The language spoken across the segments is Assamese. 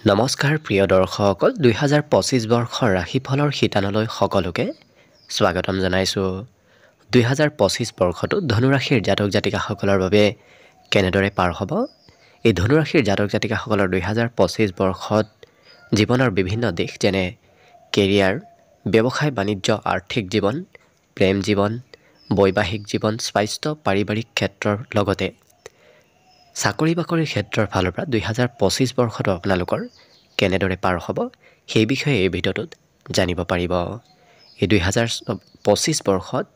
নমস্কাৰ প্ৰিয় দৰ্শকসকল 2025 বৰ্ষৰ ৰাশিফলৰ শিতানলৈ সকলোকে স্বাগতম জনাইছোঁ 2025 বৰ্ষটো ধনুৰাশিৰ জাতক জাতিকাসকলৰ বাবে কেনেদৰে পাৰ হ'ব এই ধনুৰাশিৰ জাতক জাতিকাসকলৰ 2025 বৰ্ষত জীৱনৰ বিভিন্ন দিশ যেনে কেৰিয়াৰ ব্যৱসায় বাণিজ্য আৰ্থিক জীৱন প্ৰেম জীৱন বৈবাহিক জীৱন স্বাস্থ্য পাৰিবাৰিক ক্ষেত্ৰৰ লগতে চাকৰি বাকৰিৰ ক্ষেত্ৰৰ ফালৰ পৰা 2025 বৰ্ষটো আপোনালোকৰ কেনেদৰে পাৰ হ'ব সেই বিষয়ে এই ভিডিঅ'টোত জানিব পাৰিব এই 2025 বৰ্ষত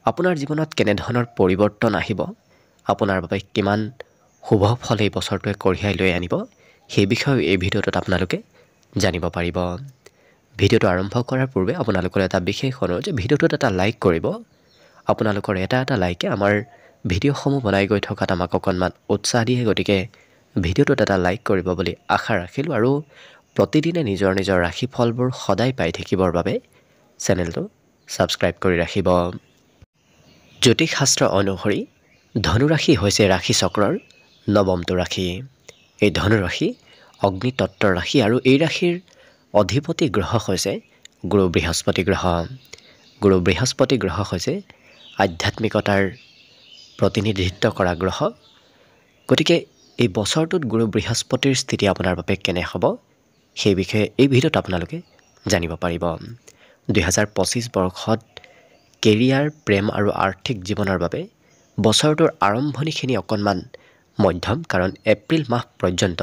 আপোনাৰ জীৱনত কেনেধৰণৰ পৰিৱৰ্তন আহিব আপোনাৰ বাবে কিমান শুভ ফল এই বছৰটোৱে কঢ়িয়াই লৈ আনিব সেই বিষয়ে এই ভিডিঅ'টোত আপোনালোকে জানিব পাৰিব ভিডিঅ'টো আৰম্ভ কৰাৰ পূৰ্বে আপোনালোকৰ এটা বিশেষ অনুৰোধ যে ভিডিঅ'টোত এটা লাইক কৰিব আপোনালোকৰ এটা লাইকে আমাৰ ভিডিঅ'সমূহ বনাই গৈ থকাত আমাক অকণমান উৎসাহ দিয়ে গতিকে ভিডিঅ'টোত এটা লাইক কৰিব বুলি আশা ৰাখিলোঁ আৰু প্ৰতিদিনে নিজৰ ৰাশিফলবোৰ সদায় পাই থাকিবৰ বাবে চেনেলটো ছাবস্ক্ৰাইব কৰি ৰাখিব জ্যোতিষ শাস্ত্ৰ অনুসৰি ধনুৰাশি হৈছে ৰাশি চক্ৰৰ নৱমটো ৰাশি এই ধনুৰাশি অগ্নি তত্ত্বৰ ৰাশি আৰু এই ৰাশিৰ অধিপতি গ্ৰহ হৈছে গুৰু বৃহস্পতি গ্ৰহ হৈছে আধ্যাত্মিকতাৰ প্ৰতিনিধিত্ব কৰা গ্ৰহ গতিকে এই বছৰটোত গুৰু বৃহস্পতিৰ স্থিতি আপোনাৰ বাবে কেনে হ'ব সেই বিষয়ে এই ভিডিঅ'ত আপোনালোকে জানিব পাৰিব 2025 বৰ্ষত কেৰিয়াৰ প্ৰেম আৰু আৰ্থিক জীৱনৰ বাবে বছৰটোৰ আৰম্ভণিখিনি অকণমান মধ্যম কাৰণ এপ্ৰিল মাহ পৰ্যন্ত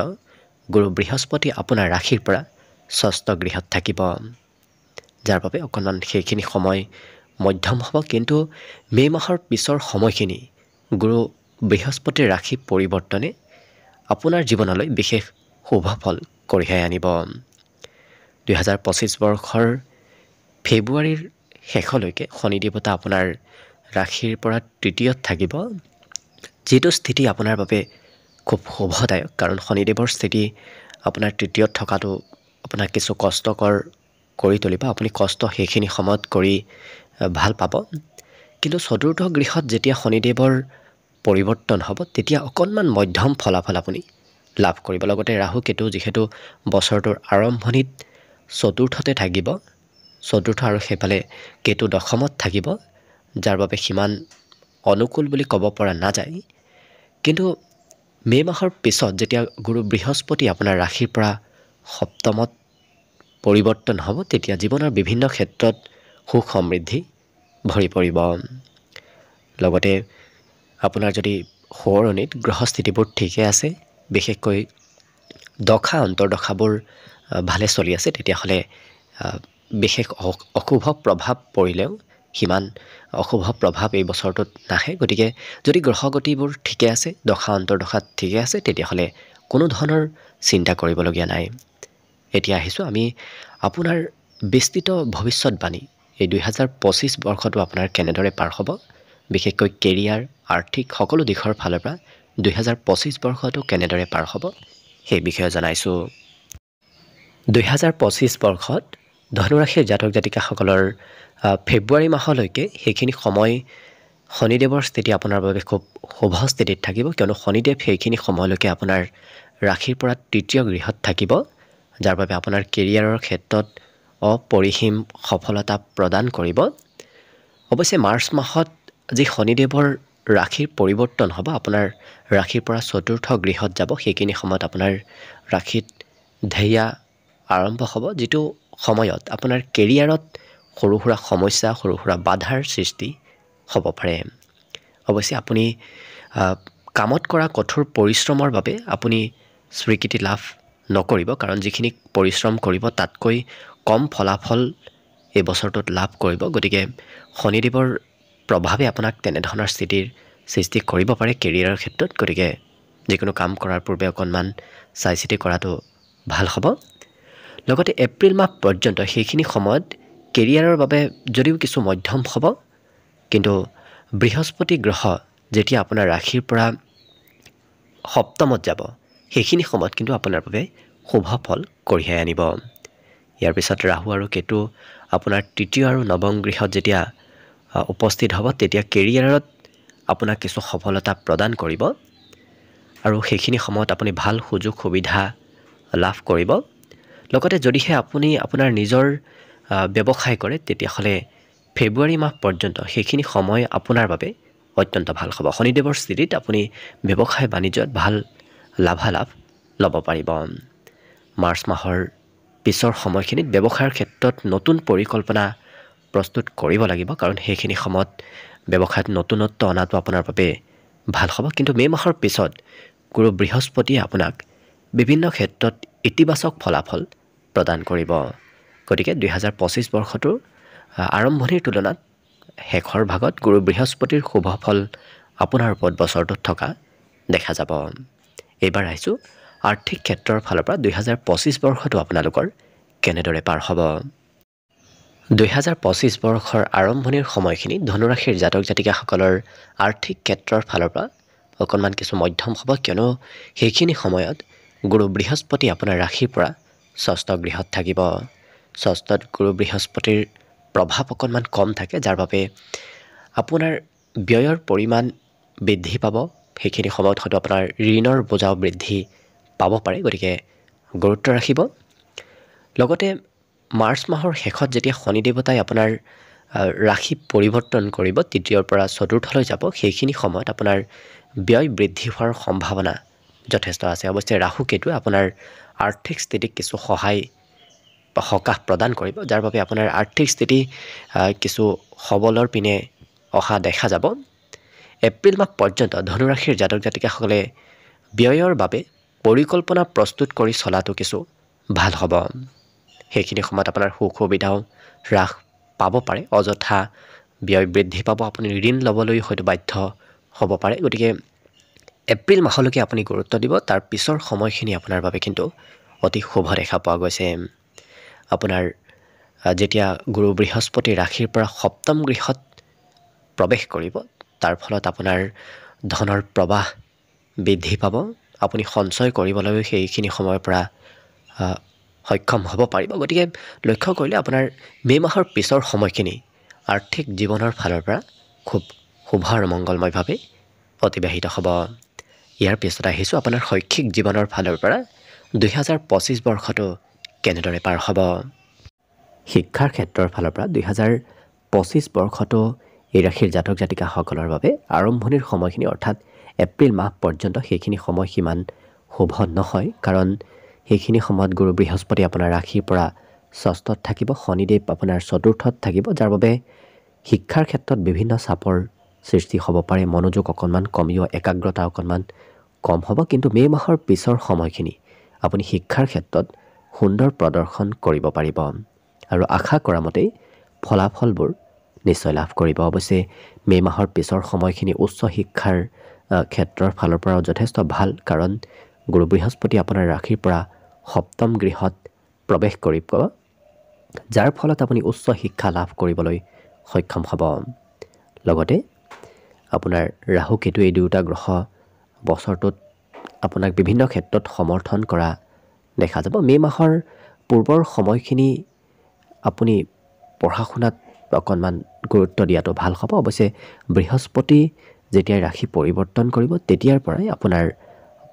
গুৰু বৃহস্পতি আপোনাৰ ৰাশিৰ পৰা ষষ্ঠ গৃহত থাকিব যাৰ বাবে অকণমান সেইখিনি সময় মধ্যম হ'ব কিন্তু মে মাহৰ পিছৰ সময়খিনি গুৰু বৃহস্পতিৰ ৰাশি পৰিৱৰ্তনে আপোনাৰ জীৱনলৈ বিশেষ শুভ ফল কঢ়িয়াই আনিব 2025 বৰ্ষৰ ফেব্ৰুৱাৰীৰ শেষলৈকে শনি দেৱতা আপোনাৰ ৰাশিৰ পৰা তৃতীয়ত থাকিব যিটো স্থিতি আপোনাৰ বাবে খুব শুভদায়ক কাৰণ শনিদেৱৰ স্থিতি আপোনাৰ তৃতীয়ত থকাটো আপোনাক কিছু কষ্টকৰ কৰি তুলিব আপুনি কষ্ট সেইখিনি সময়ত কৰি ভাল পাব কিন্তু চতুৰ্থ গৃহত যেতিয়া শনিদেৱৰ পৰিৱৰ্তন হ'ব তেতিয়া অকণমান মধ্যম ফলাফল আপুনি লাভ কৰিব লগতে ৰাহু কেতু যিহেতু বছৰটোৰ আৰম্ভণিত চতুৰ্থতে থাকিব চতুৰ্থ আৰু সেইফালে কেতু দশমত থাকিব যাৰ বাবে সিমান অনুকূল বুলি ক'ব পৰা নাযায় কিন্তু মে মাহৰ পিছত যেতিয়া গুৰু বৃহস্পতি আপোনাৰ ৰাশিৰ পৰা সপ্তমত পৰিৱৰ্তন হ'ব তেতিয়া জীৱনৰ বিভিন্ন ক্ষেত্ৰত সুখ সমৃদ্ধি ভৰি পৰিব লগতে আপোনাৰ যদি সোঁৱৰণিত গ্ৰহস্থিতিবোৰ ঠিকে আছে বিশেষকৈ দশা অন্তৰ্দশাবোৰ ভালে চলি আছে তেতিয়াহ'লে বিশেষ অশুভ প্ৰভাৱ পৰিলেও সিমান অশুভ প্ৰভাৱ এই বছৰটোত নাহে গতিকে যদি গ্ৰহগতিবোৰ ঠিকে আছে দশা অন্তৰ্দশাত ঠিকে আছে তেতিয়াহ'লে কোনো ধৰণৰ চিন্তা কৰিবলগীয়া নাই এতিয়া আহিছোঁ আমি আপোনাৰ বিস্তৃত ভৱিষ্যতবাণী এই 2025 বৰ্ষটো আপোনাৰ কেনেদৰে পাৰ হ'ব বিশেষকৈ কেৰিয়াৰ আৰ্থিক সকলো দিশৰ ফালৰ পৰা 2025 বৰ্ষটো কেনেদৰে পাৰ হ'ব সেই বিষয়ে জনাইছোঁ 2025 বৰ্ষত ধনুৰাশিৰ জাতক জাতিকাসকলৰ ফেব্ৰুৱাৰী মাহলৈকে সেইখিনি সময় শনিদেৱৰ স্থিতি আপোনাৰ বাবে খুব শুভ স্থিতিত থাকিব কিয়নো শনিদেৱ সেইখিনি সময়লৈকে আপোনাৰ ৰাশিৰ পৰা তৃতীয় গৃহত থাকিব যাৰ বাবে আপোনাৰ কেৰিয়াৰৰ ক্ষেত্ৰত অপৰিসীম সফলতা প্ৰদান কৰিব অৱশ্যে মাৰ্চ মাহত যি শনিদেৱৰ ৰাশিৰ পৰিৱৰ্তন হ'ব আপোনাৰ ৰাশিৰ পৰা চতুৰ্থ গৃহত যাব সেইখিনি সময়ত আপোনাৰ ৰাশিত ঢেয়া আৰম্ভ হ'ব যিটো সময়ত আপোনাৰ কেৰিয়াৰত সৰু সুৰা সমস্যা সৰু সুৰা বাধাৰ সৃষ্টি হ'ব পাৰে অৱশ্যে আপুনি কামত কৰা কঠোৰ পৰিশ্ৰমৰ বাবে আপুনি স্বীকৃতি লাভ নকৰিব কাৰণ যিখিনি পৰিশ্ৰম কৰিব তাতকৈ কম ফলাফল এই বছৰটোত লাভ কৰিব গতিকে শনিদেৱৰ প্ৰভাৱে আপোনাক তেনেধৰণৰ স্থিতিৰ সৃষ্টি কৰিব পাৰে কেৰিয়াৰৰ ক্ষেত্ৰত গতিকে যিকোনো কাম কৰাৰ পূৰ্বে অকণমান চাই চিতি কৰাটো ভাল হ'ব লগতে এপ্ৰিল মাহ পৰ্যন্ত সেইখিনি সময়ত কেৰিয়াৰৰ বাবে যদিও কিছু মধ্যম হ'ব কিন্তু বৃহস্পতি গ্ৰহ যেতিয়া আপোনাৰ ৰাশিৰ পৰা সপ্তমত যাব সেইখিনি সময়ত কিন্তু আপোনাৰ বাবে শুভ ফল কঢ়িয়াই আনিব ইয়াৰ পিছত ৰাহু আৰু কেতু আপোনাৰ তৃতীয় আৰু নৱম গৃহত যেতিয়া উপস্থিত হ'ব তেতিয়া কেৰিয়াৰত আপোনাক কিছু সফলতা প্ৰদান কৰিব আৰু সেইখিনি সময়ত আপুনি ভাল সুযোগ সুবিধা লাভ কৰিব। লগতে যদিহে আপুনি আপোনাৰ নিজৰ ব্যৱসায় কৰে তেতিয়াহ'লে ফেব্ৰুৱাৰী মাহ পৰ্যন্ত সেইখিনি সময় আপোনাৰ বাবে অত্যন্ত ভাল হ'ব। শনিদেৱৰ স্থিতিত আপুনি ব্যৱসায় বাণিজ্যত ভাল লাভালাভ ল'ব পাৰিব। মাৰ্চ মাহৰ পিছৰ সময়খিনিত ব্যৱসায়ৰ ক্ষেত্ৰত নতুন পৰিকল্পনা প্ৰস্তুত কৰিব লাগিব, কাৰণ সেইখিনি সময়ত ব্যৱসায়ত নতুনত্ব অনাটো আপোনাৰ বাবে ভাল হ'ব। কিন্তু মে' মাহৰ পিছত গুৰু বৃহস্পতিয়ে আপোনাক বিভিন্ন ক্ষেত্ৰত ইতিবাচক ফলাফল প্ৰদান কৰিব। গতিকে 2025 বৰ্ষটোৰ আৰম্ভণিৰ তুলনাত শেষৰ ভাগত গুৰু বৃহস্পতিৰ শুভ ফল আপোনাৰ ওপৰত বছৰটোত থকা দেখা যাব। এইবাৰ আহিছোঁ আৰ্থিক ক্ষেত্ৰৰ ফালৰ পৰা 2025 বৰ্ষটো আপোনালোকৰ কেনেদৰে পাৰ হ'ব। 2025 বৰ্ষৰ আৰম্ভণিৰ সময়খিনি ধনুৰাশিৰ জাতক জাতিকাসকলৰ আৰ্থিক ক্ষেত্ৰৰ ফালৰ পৰা অকণমান কিছু মধ্যম হ'ব, কিয়নো সেইখিনি সময়ত গুৰু বৃহস্পতি আপোনাৰ ৰাশিৰ পৰা ষষ্ঠ গৃহত থাকিব। ষষ্ঠত গুৰু বৃহস্পতিৰ প্ৰভাৱ অকণমান কম থাকে, যাৰ বাবে আপোনাৰ ব্যয়ৰ পৰিমাণ বৃদ্ধি পাব। সেইখিনি সময়ত হয়তো আপোনাৰ ঋণৰ বোজাও বৃদ্ধি পাব পাৰে, গতিকে গুৰুত্ব ৰাখিব। লগতে মাৰ্চ মাহৰ শেষত যেতিয়া শনি দেৱতাই আপোনাৰ ৰাশি পৰিৱৰ্তন কৰিব, তৃতীয়ৰ পৰা চতুৰ্থলৈ যাব, সেইখিনি সময়ত আপোনাৰ ব্যয় বৃদ্ধি হোৱাৰ সম্ভাৱনা যথেষ্ট আছে। অৱশ্যে ৰাহু কেতুৱে আপোনাৰ আৰ্থিক স্থিতিক কিছু সকাহ প্ৰদান কৰিব, যাৰ বাবে আপোনাৰ আৰ্থিক স্থিতি কিছু সবলৰ পিনে অহা দেখা যাব। এপ্ৰিল মাহ পৰ্যন্ত ধনুৰাশিৰ জাতক জাতিকাসকলে ব্যয়ৰ বাবে পৰিকল্পনা প্ৰস্তুত কৰি চলাটো কিছু ভাল হ'ব। সেইখিনি সময়ত আপোনাৰ সুখ সুবিধাও হ্ৰাস পাব পাৰে, অযথা ব্যয় বৃদ্ধি পাব, আপুনি ঋণ ল'বলৈ হয়তো বাধ্য হ'ব পাৰে। গতিকে এপ্ৰিল মাহলৈকে আপুনি গুৰুত্ব দিব, তাৰ পিছৰ সময়খিনি আপোনাৰ বাবে কিন্তু অতি শুভ দেখা পোৱা গৈছে। আপোনাৰ যেতিয়া গুৰু বৃহস্পতি ৰাশিৰ পৰা সপ্তম গৃহত প্ৰৱেশ কৰিব, তাৰ ফলত আপোনাৰ ধনৰ প্ৰৱাহ বৃদ্ধি পাব। আপুনি সঞ্চয় কৰিবলৈও সেইখিনি সময়ৰ পৰা সক্ষম হ'ব পাৰিব। গতিকে লক্ষ্য কৰিলে আপোনাৰ মে' মাহৰ পিছৰ সময়খিনি আৰ্থিক জীৱনৰ ফালৰ পৰা খুব শুভ আৰু মংগলময়ভাৱে অতিবাহিত হ'ব। ইয়াৰ পিছত আহিছোঁ আপোনাৰ শৈক্ষিক জীৱনৰ ফালৰ পৰা 2025 বৰ্ষটো কেনেদৰে পাৰ হ'ব। শিক্ষাৰ ক্ষেত্ৰৰ ফালৰ পৰা 2025 বৰ্ষটো এই ৰাশিৰ জাতক জাতিকাসকলৰ বাবে আৰম্ভণিৰ সময়খিনি অৰ্থাৎ এপ্ৰিল মাহ পৰ্যন্ত সেইখিনি সময় সিমান শুভ নহয়, কাৰণ সেইখিনি সময়ত গুৰু বৃহস্পতি আপোনাৰ ৰাশিৰ পৰা ষষ্ঠত থাকিব, শনিদেৱ আপোনাৰ চতুৰ্থত থাকিব, যাৰ বাবে শিক্ষাৰ ক্ষেত্ৰত বিভিন্ন চাপৰ সৃষ্টি হ'ব পাৰে। মনোযোগ অকণমান কমিও একাগ্ৰতা অকণমান কম হ'ব, কিন্তু মে' মাহৰ পিছৰ সময়খিনি আপুনি শিক্ষাৰ ক্ষেত্ৰত সুন্দৰ প্ৰদৰ্শন কৰিব পাৰিব আৰু আশা কৰা মতেই ফলাফলবোৰ নিশ্চয় লাভ কৰিব। অৱশ্যে মে' মাহৰ পিছৰ সময়খিনি উচ্চ শিক্ষাৰ ক্ষেত্ৰৰ ফালৰ পৰাও যথেষ্ট ভাল, কাৰণ গুৰু বৃহস্পতি আপোনাৰ ৰাশিৰ পৰা সপ্তম গৃহত প্ৰৱেশ কৰিব, যাৰ ফলত আপুনি উচ্চ শিক্ষা লাভ কৰিবলৈ সক্ষম হ'ব। লগতে আপোনাৰ ৰাহু কেতু এই দুয়োটা গ্ৰহ বছৰটোত আপোনাক বিভিন্ন ক্ষেত্ৰত সমৰ্থন কৰা দেখা যাব। মে' মাহৰ পূৰ্বৰ সময়খিনি আপুনি পঢ়া শুনাত অকণমান গুৰুত্ব দিয়াটো ভাল হ'ব। অৱশ্যে বৃহস্পতি যেতিয়াই ৰাশি পৰিৱৰ্তন কৰিব, তেতিয়াৰ পৰাই আপোনাৰ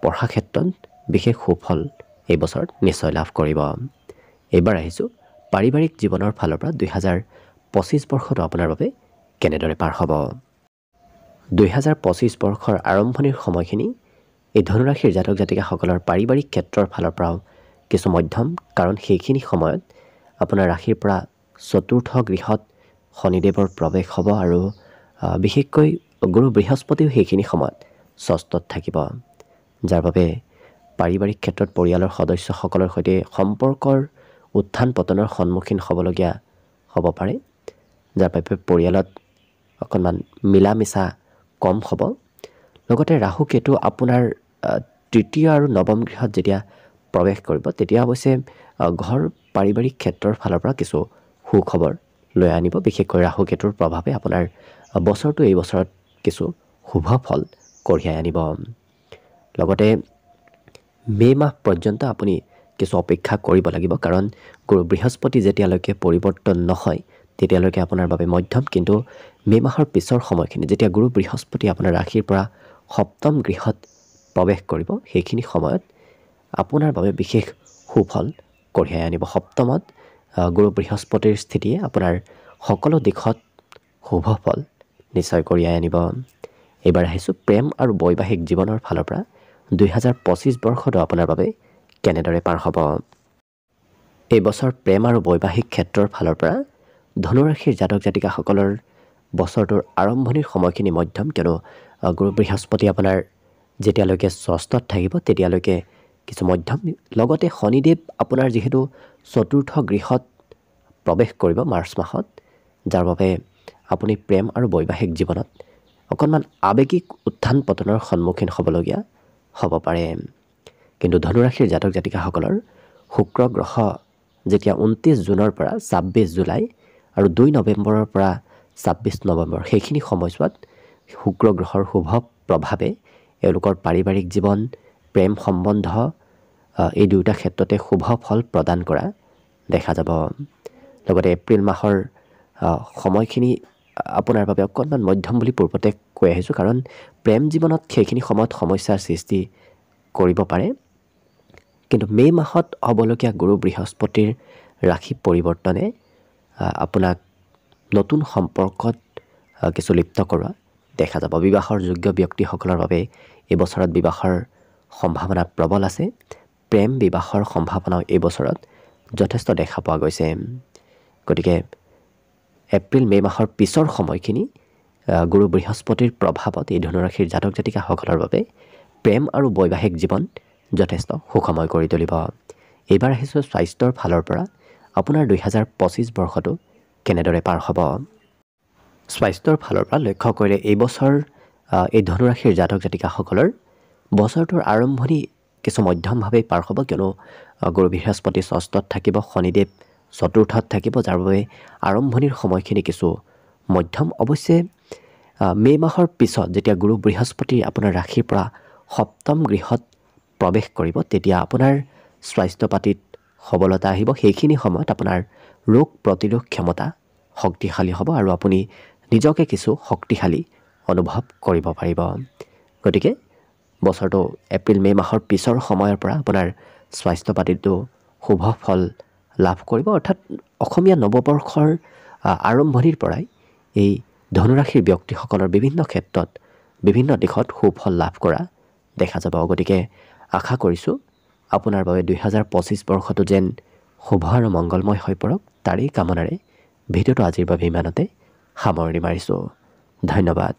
পঢ়া ক্ষেত্ৰত বিশেষ সুফল এই বছৰত নিশ্চয় লাভ কৰিব। এইবাৰ আহিছোঁ পাৰিবাৰিক জীৱনৰ ফালৰ পৰা 2025 বৰ্ষটো আপোনাৰ বাবে কেনেদৰে পাৰ হ'ব। 2025 বৰ্ষৰ আৰম্ভণিৰ সময়খিনি এই ধনুৰাশিৰ জাতক জাতিকাসকলৰ পাৰিবাৰিক ক্ষেত্ৰৰ ফালৰ পৰাও কিছু মধ্যম, কাৰণ সেইখিনি সময়ত আপোনাৰ ৰাশিৰ পৰা চতুৰ্থ গৃহত শনিদেৱৰ প্ৰৱেশ হ'ব আৰু বিশেষকৈ গুৰু বৃহস্পতিও সেইখিনি সময়ত ষষ্ঠত থাকিব, যাৰ বাবে পাৰিবাৰিক ক্ষেত্ৰত পৰিয়ালৰ সদস্যসকলৰ সৈতে সম্পৰ্কৰ উত্থান পতনৰ সন্মুখীন হ'বলগীয়া হ'ব পাৰে, যাৰ বাবে পৰিয়ালত অকণমান মিলা মিছা কম হ'ব। লগতে ৰাহু কেতু আপোনাৰ তৃতীয় আৰু নৱম গৃহত যেতিয়া প্ৰৱেশ কৰিব, তেতিয়া অৱশ্যে ঘৰ পাৰিবাৰিক ক্ষেত্ৰৰ ফালৰ পৰা কিছু সুখবৰ লৈ আনিব। বিশেষকৈ ৰাহু কেতুৰ প্ৰভাৱে আপোনাৰ বছৰটো এই বছৰত কিছু শুভ ফল কঢ়িয়াই আনিব। লগতে মে' মাহ পৰ্যন্ত আপুনি কিছু অপেক্ষা কৰিব লাগিব, কাৰণ গুৰু বৃহস্পতি যেতিয়ালৈকে পৰিৱৰ্তন নহয় তেতিয়ালৈকে আপোনাৰ বাবে মধ্যম, কিন্তু মে' মাহৰ পিছৰ সময়খিনি যেতিয়া গুৰু বৃহস্পতি আপোনাৰ ৰাশিৰ পৰা সপ্তম গৃহত প্ৰৱেশ কৰিব, সেইখিনি সময়ত আপোনাৰ বাবে বিশেষ সুফল কঢ়িয়াই আনিব। সপ্তমত গুৰু বৃহস্পতিৰ স্থিতিয়ে আপোনাৰ সকলো দিশত শুভ ফল নিশ্চয় কঢ়িয়াই আনিব। এইবাৰ আহিছোঁ প্ৰেম আৰু বৈবাহিক জীৱনৰ ফালৰ পৰা 2025 বৰ্ষটো আপোনাৰ বাবে কেনেদৰে পাৰ হ'ব। এই বছৰ প্ৰেম আৰু বৈবাহিক ক্ষেত্ৰৰ ফালৰ পৰা ধনুৰাশিৰ জাতক জাতিকাসকলৰ বছৰটোৰ আৰম্ভণিৰ সময়খিনি মধ্যম, কিয়নো গুৰু বৃহস্পতি আপোনাৰ যেতিয়ালৈকে ষষ্ঠত থাকিব তেতিয়ালৈকে কিছু মধ্যম। লগতে শনিদেৱ আপোনাৰ যিহেতু চতুৰ্থ গৃহত প্ৰৱেশ কৰিব মাৰ্চ মাহত, যাৰ বাবে আপুনি প্ৰেম আৰু বৈবাহিক জীৱনত অকণমান আৱেগিক উত্থান পতনৰ সন্মুখীন হ'বলগীয়া হ'ব পাৰে। কিন্তু ধনুৰাশিৰ জাতক জাতিকাসকলৰ শুক্ৰ গ্ৰহ যেতিয়া 29 জুনৰ পৰা 26 জুলাই আৰু 2 নৱেম্বৰৰ পৰা 26 নৱেম্বৰ সেইখিনি সময়ছোৱাত শুক্ৰ গ্ৰহৰ শুভ প্ৰভাৱে এওঁলোকৰ পাৰিবাৰিক জীৱন, প্ৰেম সম্বন্ধ এই দুয়োটা ক্ষেত্ৰতে শুভ ফল প্ৰদান কৰা দেখা যাব। লগতে এপ্ৰিল মাহৰ সময়খিনি আপোনাৰ বাবে অকণমান মধ্যম বুলি পূৰ্বতে কৈ আহিছোঁ, কাৰণ প্ৰেম জীৱনত সেইখিনি সময়ত সমস্যাৰ সৃষ্টি কৰিব পাৰে। কিন্তু মে' মাহত হ'বলগীয়া গুৰু বৃহস্পতিৰ ৰাশি পৰিৱৰ্তনে আপোনাক নতুন সম্পৰ্কত কিছু লিপ্ত কৰোৱা দেখা যাব। বিবাহৰ যোগ্য ব্যক্তিসকলৰ বাবে এই বছৰত বিবাহৰ সম্ভাৱনা প্ৰবল আছে। প্ৰেম বিবাহৰ সম্ভাৱনাও এই বছৰত যথেষ্ট দেখা পোৱা গৈছে। গতিকে এপ্ৰিল মে' মাহৰ পিছৰ সময়খিনি গুৰু বৃহস্পতিৰ প্ৰভাৱত এই ধনুৰাশিৰ জাতক জাতিকাসকলৰ বাবে প্ৰেম আৰু বৈবাহিক জীৱন যথেষ্ট সুখময় কৰি তুলিব। এইবাৰ আহিছোঁ স্বাস্থ্যৰ ফালৰ পৰা আপোনাৰ 2025 বৰ্ষটো কেনেদৰে পাৰ হ'ব। স্বাস্থ্যৰ ফালৰ পৰা লক্ষ্য কৰিলে এই বছৰ এই ধনুৰাশিৰ জাতক জাতিকাসকলৰ বছৰটোৰ আৰম্ভণি কিছু মধ্যমভাৱেই পাৰ হ'ব, কিয়নো গুৰু বৃহস্পতি ষষ্ঠত থাকিব, শনিদেৱ চতুৰ্থত থাকিব, যাৰ বাবে আৰম্ভণিৰ সময়খিনি কিছু মধ্যম। অৱশ্যে মে' মাহৰ পিছত যেতিয়া গুৰু বৃহস্পতি আপোনাৰ ৰাশিৰ পৰা সপ্তম গৃহত প্ৰৱেশ কৰিব তেতিয়া আপোনাৰ স্বাস্থ্য পাতিত সবলতা আহিব। সেইখিনি সময়ত আপোনাৰ ৰোগ প্ৰতিৰোধ ক্ষমতা শক্তিশালী হ'ব আৰু আপুনি নিজকে কিছু শক্তিশালী অনুভৱ কৰিব পাৰিব। গতিকে বছৰটো এপ্ৰিল মে' মাহৰ পিছৰ সময়ৰ পৰা আপোনাৰ স্বাস্থ্য পাতিটো শুভ ফল লাভ কৰিব। অৰ্থাৎ অসমীয়া নৱবৰ্ষৰ আৰম্ভণিৰ পৰাই এই ধনুৰাশিৰ ব্যক্তিসকলৰ বিভিন্ন ক্ষেত্ৰত বিভিন্ন দিশত সুফল লাভ কৰা দেখা যাব। গতিকে আশা কৰিছোঁ আপোনাৰ বাবে 2025 বৰ্ষটো যেন শুভ আৰু মংগলময় হৈ পৰক, তাৰেই কামনাৰে ভিডিঅ'টো আজিৰ বাবে ইমানতে সামৰণি মাৰিছোঁ। ধন্যবাদ।